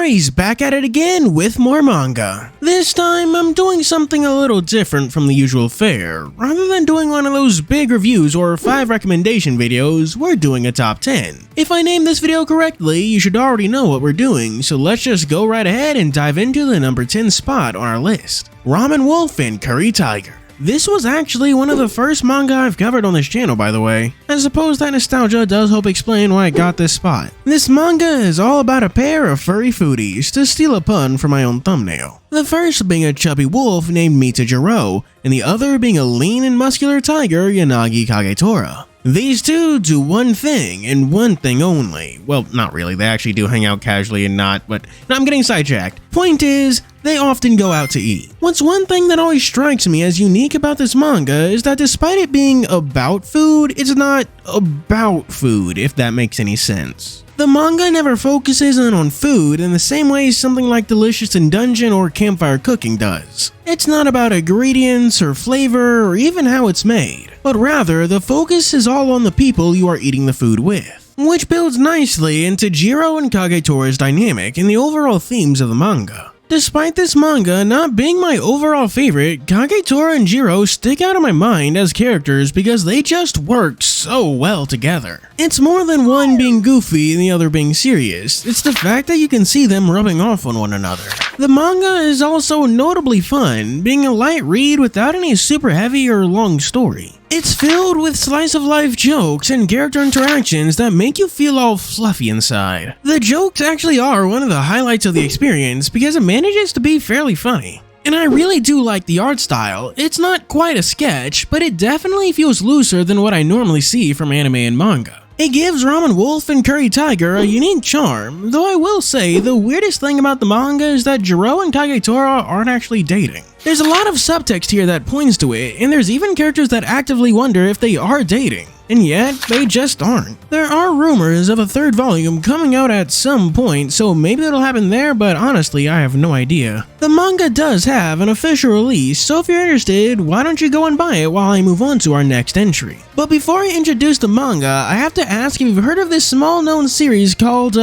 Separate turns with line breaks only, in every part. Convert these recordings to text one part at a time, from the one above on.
Furry's back at it again with more manga. This time I'm doing something a little different from the usual fare. Rather than doing one of those big reviews or 5 recommendations videos, we're doing a top 10. If I name this video correctly, you should already know what we're doing, so let's just go right ahead and dive into the number 10 spot on our list. Ramen Wolf and Curry Tiger. This was actually one of the first manga I've covered on this channel, by the way. I suppose that nostalgia does help explain why I got this spot. This manga is all about a pair of furry foodies, to steal a pun from my own thumbnail. The first being a chubby wolf named Mitajiro, and the other being a lean and muscular tiger, Yanagi Kagetora. These two do one thing, and one thing only. Well, not really, they actually do hang out casually and not, but I'm getting sidetracked. Point is, they often go out to eat. What's one thing that always strikes me as unique about this manga is that despite it being about food, it's not about food, if that makes any sense. The manga never focuses on food in the same way something like Delicious in Dungeon or Campfire Cooking does. It's not about ingredients or flavor or even how it's made, but rather the focus is all on the people you are eating the food with, which builds nicely into Jiro and Kagetora's dynamic and the overall themes of the manga. Despite this manga not being my overall favorite, Kagetora and Jiro stick out in my mind as characters because they just work so well together. It's more than one being goofy and the other being serious, it's the fact that you can see them rubbing off on one another. The manga is also notably fun, being a light read without any super heavy or long story. It's filled with slice-of-life jokes and character interactions that make you feel all fluffy inside. The jokes actually are one of the highlights of the experience because it manages to be fairly funny. And I really do like the art style. It's not quite a sketch, but it definitely feels looser than what I normally see from anime and manga. It gives Ramen Wolf and Curry Tiger a unique charm, though I will say the weirdest thing about the manga is that Jiro and Kagetora aren't actually dating. There's a lot of subtext here that points to it, and there's even characters that actively wonder if they are dating. And yet, they just aren't. There are rumors of a third volume coming out at some point, so maybe it'll happen there, but honestly, I have no idea. The manga does have an official release, so if you're interested, why don't you go and buy it while I move on to our next entry. But before I introduce the manga, I have to ask if you've heard of this small-known series called,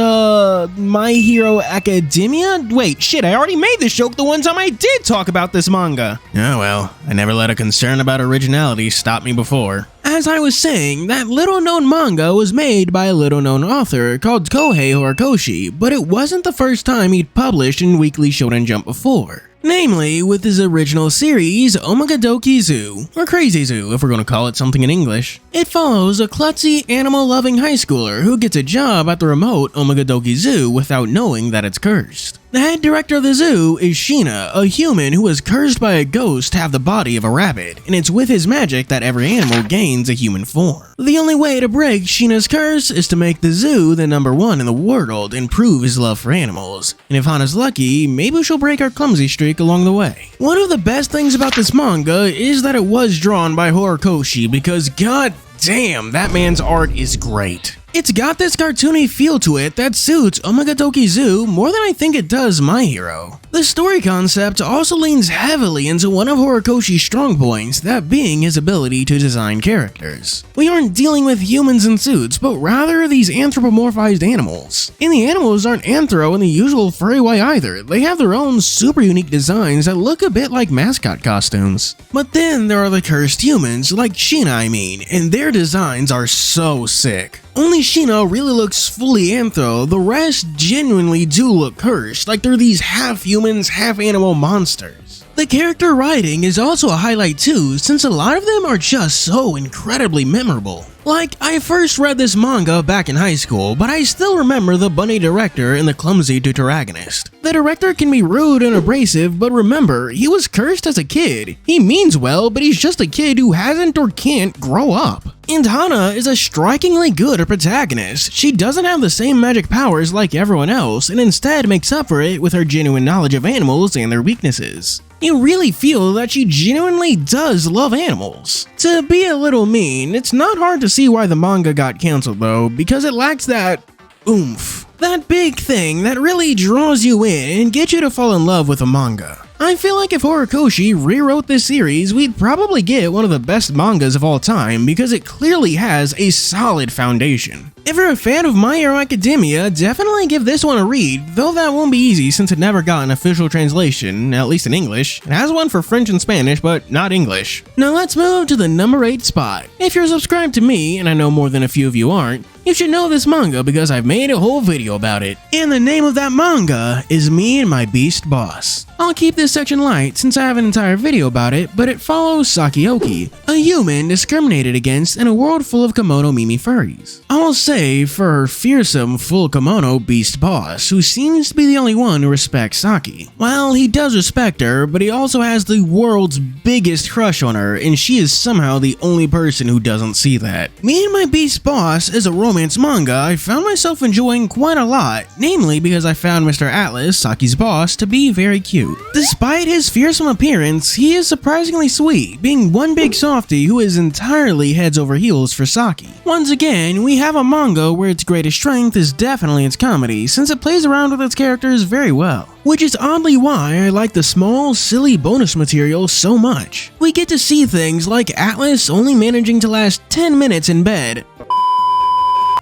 My Hero Academia? Wait, shit, I already made this joke the one time I did talk about this manga. Oh well, I never let a concern about originality stop me before. As I was saying, that little-known manga was made by a little-known author called Kohei Horikoshi, but it wasn't the first time he'd published in Weekly Shonen Jump before. Namely, with his original series, Omagadoki Zoo, or Crazy Zoo if we're going to call it something in English. It follows a klutzy, animal-loving high schooler who gets a job at the remote Omagadoki Zoo without knowing that it's cursed. The head director of the zoo is Sheena, a human who was cursed by a ghost to have the body of a rabbit, and it's with his magic that every animal gains a human form. The only way to break Sheena's curse is to make the zoo the #1 in the world and prove his love for animals, and if Hana's lucky, maybe she'll break our clumsy streak along the way. One of the best things about this manga is that it was drawn by Horikoshi because god damn, that man's art is great. It's got this cartoony feel to it that suits Omagadoki Zoo more than I think it does My Hero. The story concept also leans heavily into one of Horikoshi's strong points, that being his ability to design characters. We aren't dealing with humans in suits, but rather these anthropomorphized animals. And the animals aren't anthro in the usual furry way either, they have their own super unique designs that look a bit like mascot costumes. But then there are the cursed humans, like Sheena I mean, and their designs are so sick. Only Sheena really looks fully anthro, the rest genuinely do look cursed, like they're these half-humans, half-animal monsters. The character writing is also a highlight too, since a lot of them are just so incredibly memorable. Like, I first read this manga back in high school, but I still remember the bunny director and the clumsy deuteragonist. The director can be rude and abrasive, but remember, he was cursed as a kid. He means well, but he's just a kid who hasn't or can't grow up. And Hana is a strikingly good protagonist. She doesn't have the same magic powers like everyone else, and instead makes up for it with her genuine knowledge of animals and their weaknesses. You really feel that she genuinely does love animals. To be a little mean, it's not hard to see why the manga got cancelled though, because it lacks that oomph. That big thing that really draws you in and gets you to fall in love with a manga. I feel like if Horikoshi rewrote this series, we'd probably get one of the best mangas of all time because it clearly has a solid foundation. If you're a fan of My Hero Academia, definitely give this one a read, though that won't be easy since it never got an official translation, at least in English. It has one for French and Spanish, but not English. Now let's move to the number 8 spot. If you're subscribed to me, and I know more than a few of you aren't, you should know this manga because I've made a whole video about it. And the name of that manga is Me and My Beast Boss. I'll keep this section light since I have an entire video about it, but it follows Sakioki, a human discriminated against in a world full of kimono mimi furries. I'll say for her fearsome full kimono beast boss, who seems to be the only one who respects Saki. Well, he does respect her, but he also has the world's biggest crush on her, and she is somehow the only person who doesn't see that. Me and My Beast Boss is a romance manga I found myself enjoying quite a lot, namely because I found Mr. Atlas, Saki's boss, to be very cute. Despite his fearsome appearance, he is surprisingly sweet, being one big softie who is entirely heads over heels for Saki. Once again, we have a manga where its greatest strength is definitely its comedy, since it plays around with its characters very well. Which is oddly why I like the small, silly bonus material so much. We get to see things like Atlas only managing to last 10 minutes in bed,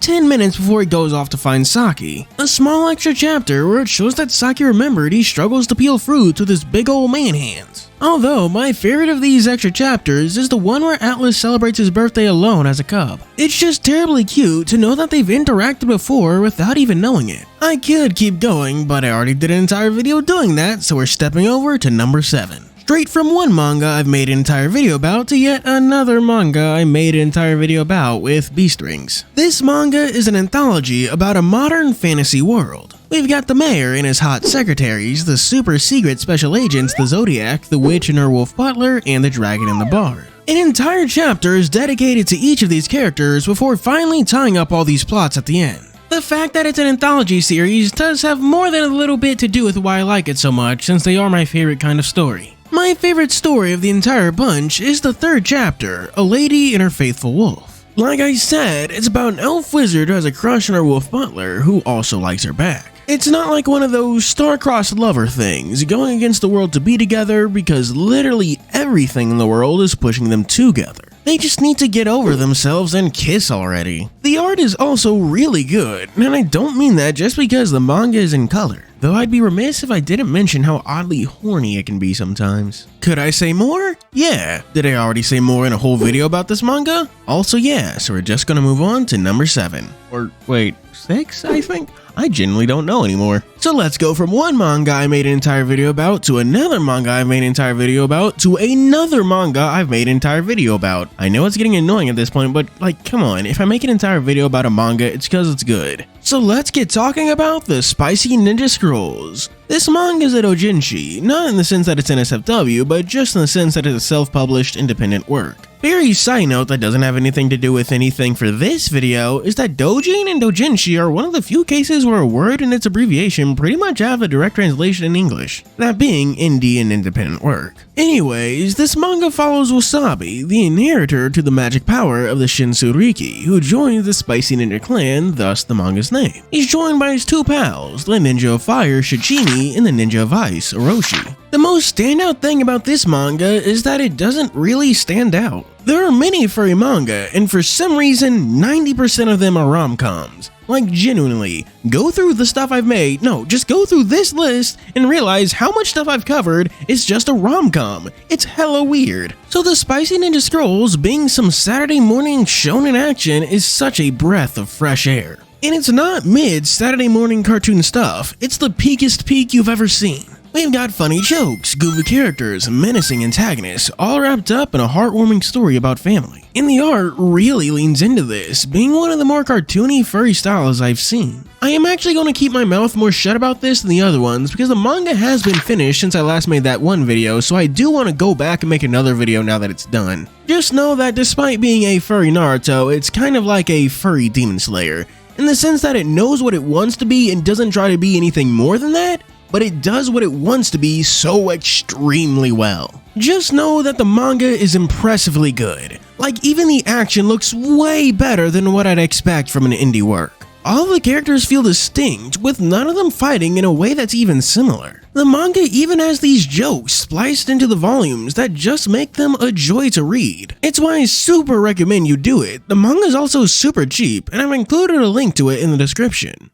10 minutes before he goes off to find Saki. A small extra chapter where it shows that Saki remembered he struggles to peel fruits with his big old man hands. Although, my favorite of these extra chapters is the one where Atlas celebrates his birthday alone as a cub. It's just terribly cute to know that they've interacted before without even knowing it. I could keep going, but I already did an entire video doing that, so we're stepping over to number 7. Straight from one manga I've made an entire video about to yet another manga I made an entire video about with Beastrings. This manga is an anthology about a modern fantasy world. We've got the mayor and his hot secretaries, the super secret special agents, the Zodiac, the witch and her wolf butler, and the dragon and the bard. An entire chapter is dedicated to each of these characters before finally tying up all these plots at the end. The fact that it's an anthology series does have more than a little bit to do with why I like it so much, since they are my favorite kind of story. My favorite story of the entire bunch is the 3rd chapter, A Lady and Her Faithful Wolf. Like I said, it's about an elf wizard who has a crush on her wolf butler who also likes her back. It's not like one of those star-crossed lover things, going against the world to be together because literally everything in the world is pushing them together. They just need to get over themselves and kiss already. The art is also really good, and I don't mean that just because the manga is in color. Though I'd be remiss if I didn't mention how oddly horny it can be sometimes. Could I say more? Yeah. Did I already say more in a whole video about this manga? Also yeah, so we're just gonna move on to number 7. Or wait, 6 I think? I genuinely don't know anymore. So let's go from one manga I made an entire video about to another manga I've made an entire video about to another manga I've made an entire video about. I know it's getting annoying at this point, but like, come on, if I make an entire video about a manga, it's because it's good. So let's get talking about the Spicy Ninja Scrolls. This manga is a doujinshi, not in the sense that it's an SFW, but just in the sense that it's a self-published independent work. Very side note that doesn't have anything to do with anything for this video is that doujin and doujinshi are one of the few cases where a word and its abbreviation pretty much have a direct translation in English, that being indie and independent work. Anyways, this manga follows Wasabi, the inheritor to the magic power of the Shinsuriki, who joins the Spicy Ninja clan, thus the manga's name. He's joined by his 2 pals, the Ninja of Fire Shichimi and the Ninja of Ice Orochi. The most standout thing about this manga is that it doesn't really stand out. There are many furry manga, and for some reason, 90% of them are rom-coms. Like genuinely, go through the stuff I've made, no, just go through this list and realize how much stuff I've covered is just a rom-com. It's hella weird. So the Spicy Ninja Scrolls being some Saturday morning shonen action is such a breath of fresh air. And it's not mid-Saturday morning cartoon stuff, it's the peakest peak you've ever seen. We've got funny jokes, goofy characters, menacing antagonists, all wrapped up in a heartwarming story about family. And the art really leans into this, being one of the more cartoony furry styles I've seen. I am actually going to keep my mouth more shut about this than the other ones because the manga has been finished since I last made that one video, so I do want to go back and make another video now that it's done. Just know that despite being a furry Naruto, it's kind of like a furry Demon Slayer, in the sense that it knows what it wants to be and doesn't try to be anything more than that, but it does what it wants to be so extremely well. Just know that the manga is impressively good. Like, even the action looks way better than what I'd expect from an indie work. All the characters feel distinct, with none of them fighting in a way that's even similar. The manga even has these jokes spliced into the volumes that just make them a joy to read. It's why I super recommend you do it. The manga is also super cheap, and I've included a link to it in the description.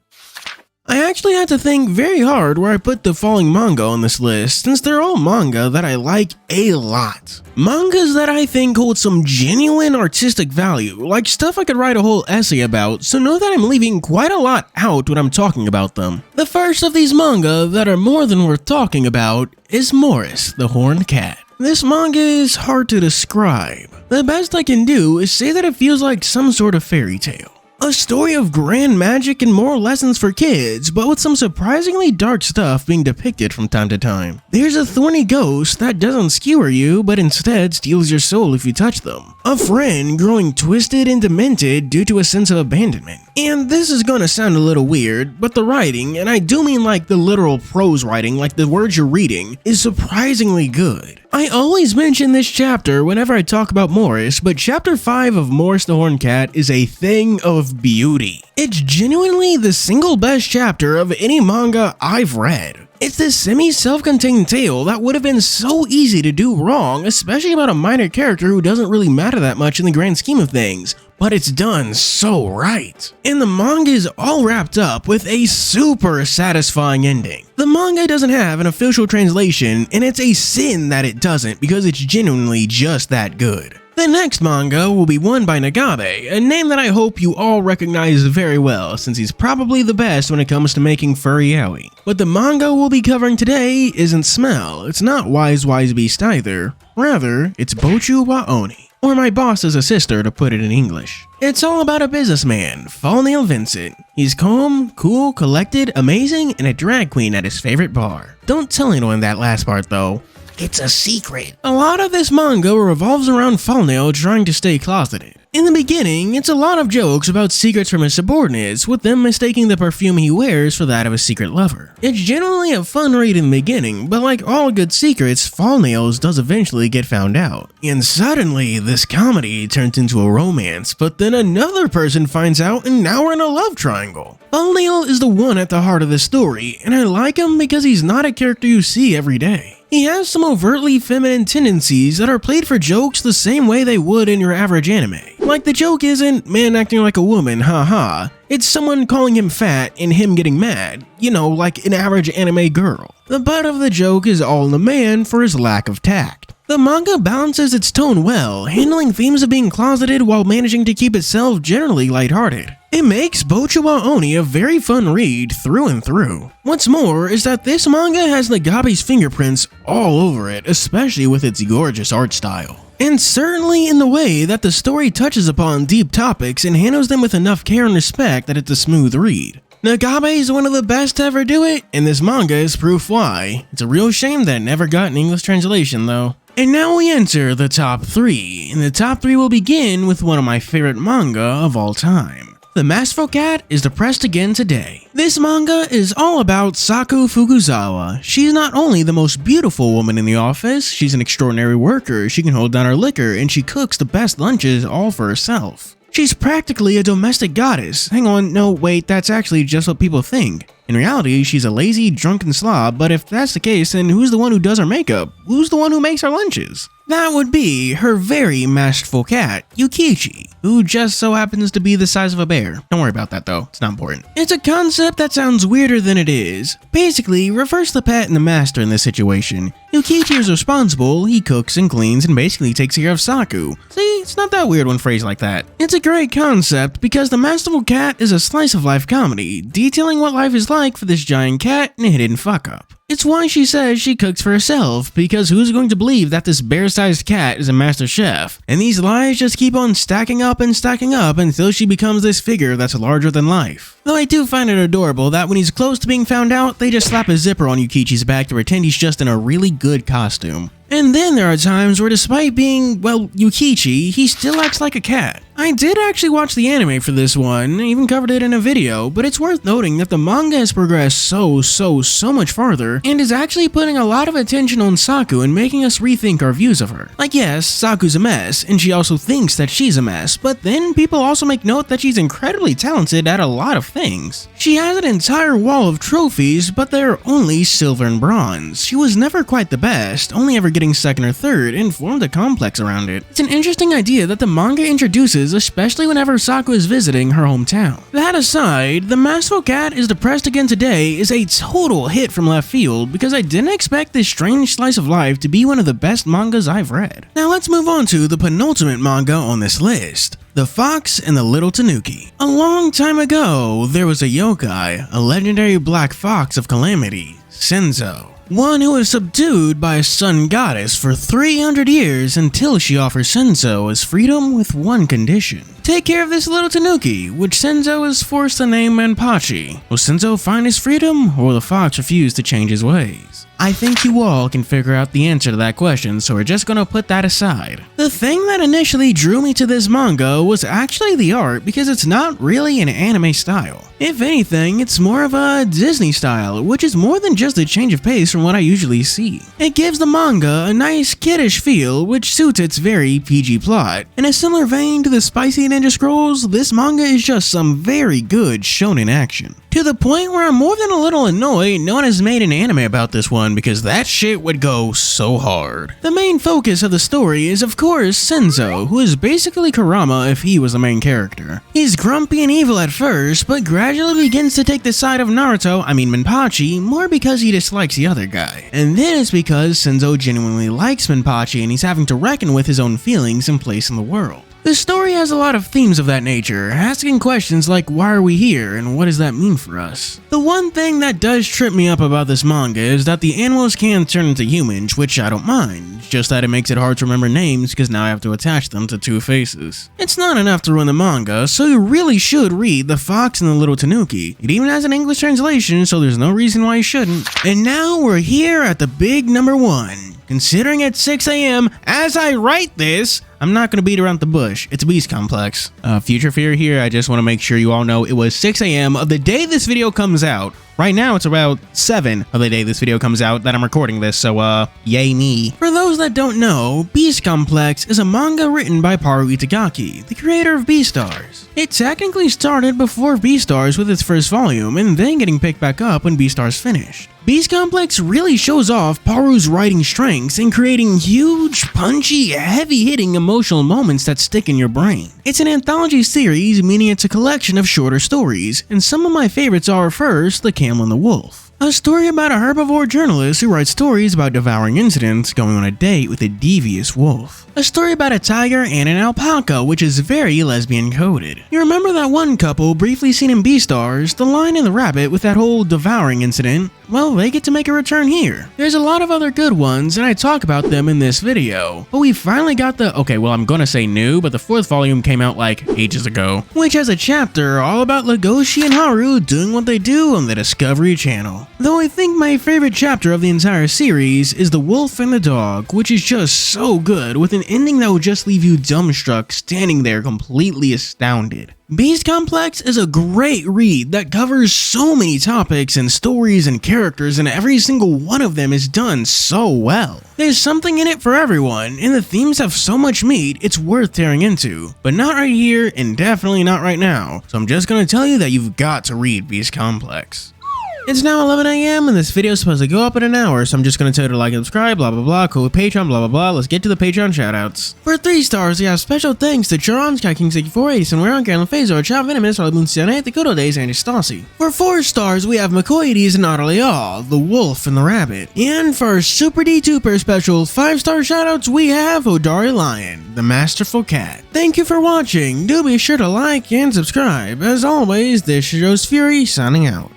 I actually had to think very hard where I put the following manga on this list, since they're all manga that I like a lot. Mangas that I think hold some genuine artistic value, like stuff I could write a whole essay about, so know that I'm leaving quite a lot out when I'm talking about them. The first of these manga that are more than worth talking about is Morris, the Horned Cat. This manga is hard to describe. The best I can do is say that it feels like some sort of fairy tale. A story of grand magic and moral lessons for kids, but with some surprisingly dark stuff being depicted from time to time. There's a thorny ghost that doesn't skewer you, but instead steals your soul if you touch them. A friend growing twisted and demented due to a sense of abandonment. And this is gonna sound a little weird, but the writing, and I do mean like the literal prose writing, like the words you're reading, is surprisingly good. I always mention this chapter whenever I talk about Morris, but chapter 5 of Morris the Horned Cat is a thing of beauty. It's genuinely the single best chapter of any manga I've read. It's this semi-self-contained tale that would have been so easy to do wrong, especially about a minor character who doesn't really matter that much in the grand scheme of things, but it's done so right. And the manga is all wrapped up with a super satisfying ending. The manga doesn't have an official translation, and it's a sin that it doesn't because it's genuinely just that good. The next manga will be one by Nagabe, a name that I hope you all recognize very well since he's probably the best when it comes to making furry yaoi. But the manga we'll be covering today isn't Smell, it's not Wise Beast either, rather it's Booua Oni, or My Boss is a Sister to put it in English. It's all about a businessman, Fall Vincent. He's calm, cool, collected, amazing, and a drag queen at his favorite bar. Don't tell anyone that last part though. It's a secret. A lot of this manga revolves around Fallnail trying to stay closeted. In the beginning, it's a lot of jokes about secrets from his subordinates, with them mistaking the perfume he wears for that of a secret lover. It's generally a fun read in the beginning, but like all good secrets, Fallnail's does eventually get found out. And suddenly, this comedy turns into a romance, but then another person finds out and now we're in a love triangle. Fallnail is the one at the heart of the story, and I like him because he's not a character you see every day. He has some overtly feminine tendencies that are played for jokes the same way they would in your average anime. Like the joke isn't man acting like a woman, haha. It's someone calling him fat and him getting mad, you know, like an average anime girl. The butt of the joke is all in the man for his lack of tact. The manga balances its tone well, handling themes of being closeted while managing to keep itself generally lighthearted. It makes Booua Oni a very fun read through and through. What's more is that this manga has Nagabe's fingerprints all over it, especially with its gorgeous art style. And certainly in the way that the story touches upon deep topics and handles them with enough care and respect that it's a smooth read. Nagabe is one of the best to ever do it, and this manga is proof why. It's a real shame that it never got an English translation though. And now we enter the top 3, and the top 3 will begin with one of my favorite manga of all time. The Masterful Cat is depressed again today. This manga is all about Saku Fukuzawa. She's not only the most beautiful woman in the office, she's an extraordinary worker, she can hold down her liquor, and she cooks the best lunches all for herself. She's practically a domestic goddess. Hang on, no, wait, that's actually just what people think. In reality, she's a lazy, drunken slob, but if that's the case, then who's the one who does her makeup? Who's the one who makes her lunches? That would be her very masterful cat, Yukichi, who just so happens to be the size of a bear. Don't worry about that though, it's not important. It's a concept that sounds weirder than it is. Basically, reverse the pet and the master in this situation. Yukichi is responsible, he cooks and cleans and basically takes care of Saku. See, it's not that weird when phrased like that. It's a great concept because The Masterful Cat is a slice of life comedy, detailing what life is like for this giant cat and a hidden fuck up. It's why she says she cooks for herself, because who's going to believe that this bear-sized cat is a master chef? And these lies just keep on stacking up until she becomes this figure that's larger than life. Though I do find it adorable that when he's close to being found out, they just slap a zipper on Yukichi's back to pretend he's just in a really good costume. And then there are times where despite being, well, Yukichi, he still acts like a cat. I did actually watch the anime for this one, even covered it in a video, but it's worth noting that the manga has progressed so much farther, and is actually putting a lot of attention on Saku and making us rethink our views of her. Like yes, Saku's a mess, and she also thinks that she's a mess, but then people also make note that she's incredibly talented at a lot of things. She has an entire wall of trophies, but they're only silver and bronze. She was never quite the best, only ever getting second or third, and formed a complex around it. It's an interesting idea that the manga introduces, especially whenever Saku is visiting her hometown. That aside, the Masterful Cat is Depressed Again Today is a total hit from left field because I didn't expect this strange slice of life to be one of the best mangas I've read. Now let's move on to the penultimate manga on this list. The Fox and the Little Tanuki. A long time ago, there was a yokai, a legendary black fox of calamity, Senzo. One who was subdued by a sun goddess for 300 years until she offers Senzo his freedom with one condition. Take care of this little Tanuki, which Senzo is forced to name Manpachi. Will Senzo find his freedom, or will the fox refuse to change his ways? I think you all can figure out the answer to that question, so we're just gonna put that aside. The thing that initially drew me to this manga was actually the art, because it's not really an anime style. If anything, it's more of a Disney style, which is more than just a change of pace from what I usually see. It gives the manga a nice kiddish feel, which suits its very PG plot. In a similar vein to the spicy Ninja Scrolls, this manga is just some very good shonen action. To the point where I'm more than a little annoyed no one has made an anime about this one because that shit would go so hard. The main focus of the story is of course Senzo, who is basically Kurama if he was the main character. He's grumpy and evil at first, but gradually begins to take the side of Manpachi, more because he dislikes the other guy. And then it's because Senzo genuinely likes Manpachi and he's having to reckon with his own feelings and place in the world. The story has a lot of themes of that nature, asking questions like why are we here and what does that mean for us? The one thing that does trip me up about this manga is that the animals can turn into humans, which I don't mind, just that it makes it hard to remember names because now I have to attach them to two faces. It's not enough to ruin the manga, so you really should read The Fox and the Little Tanuki. It even has an English translation, so there's no reason why you shouldn't. And now we're here at the big number one. Considering it's 6 AM, as I write this, I'm not going to beat around the bush. It's a Beast Complex. Future fear here, I just want to make sure you all know it was 6 AM of the day this video comes out. Right now, it's about 7 of the day this video comes out that I'm recording this, so yay me. For those that don't know, Beast Complex is a manga written by Haruhi Itagaki, the creator of Beastars. It technically started before Beastars with its first volume, and then getting picked back up when Beastars finished. Beast Complex really shows off Paru's writing strengths in creating huge, punchy, heavy-hitting emotional moments that stick in your brain. It's an anthology series, meaning it's a collection of shorter stories, and some of my favorites are first, The Camel and the Wolf. A story about a herbivore journalist who writes stories about devouring incidents, going on a date with a devious wolf. A story about a tiger and an alpaca, which is very lesbian coded. You remember that one couple briefly seen in Beastars, the lion and the rabbit with that whole devouring incident? Well, they get to make a return here. There's a lot of other good ones, and I talk about them in this video. But we finally got the, okay, well I'm gonna say new, but the 4th volume came out like ages ago, which has a chapter all about Legoshi and Haru doing what they do on the Discovery Channel. Though I think my favorite chapter of the entire series is The Wolf and the Dog, which is just so good, with an ending that will just leave you dumbstruck, standing there completely astounded. Beast Complex is a great read that covers so many topics and stories and characters, and every single one of them is done so well. There's something in it for everyone, and the themes have so much meat it's worth tearing into. But not right here, and definitely not right now, so I'm just gonna tell you that you've got to read Beast Complex. It's now 11 AM and this video is supposed to go up in an hour, so I'm just gonna tell you to like and subscribe, blah blah blah, cool with Patreon, blah blah blah. Let's get to the Patreon shoutouts. For 3 stars, we have special thanks to Charon, Sky King 64, Edison, Weron, Carolyn Phasor, Chow Venomous, Harley Moon Sienna, The Good Old Days, and Stasi. For 4 stars, we have McCoydes and Otterleal, The Wolf and the Rabbit. And for our Super D2per special 5-star shoutouts, we have Odari Lion, The Masterful Cat. Thank you for watching. Do be sure to like and subscribe. As always, this is Fuuri signing out.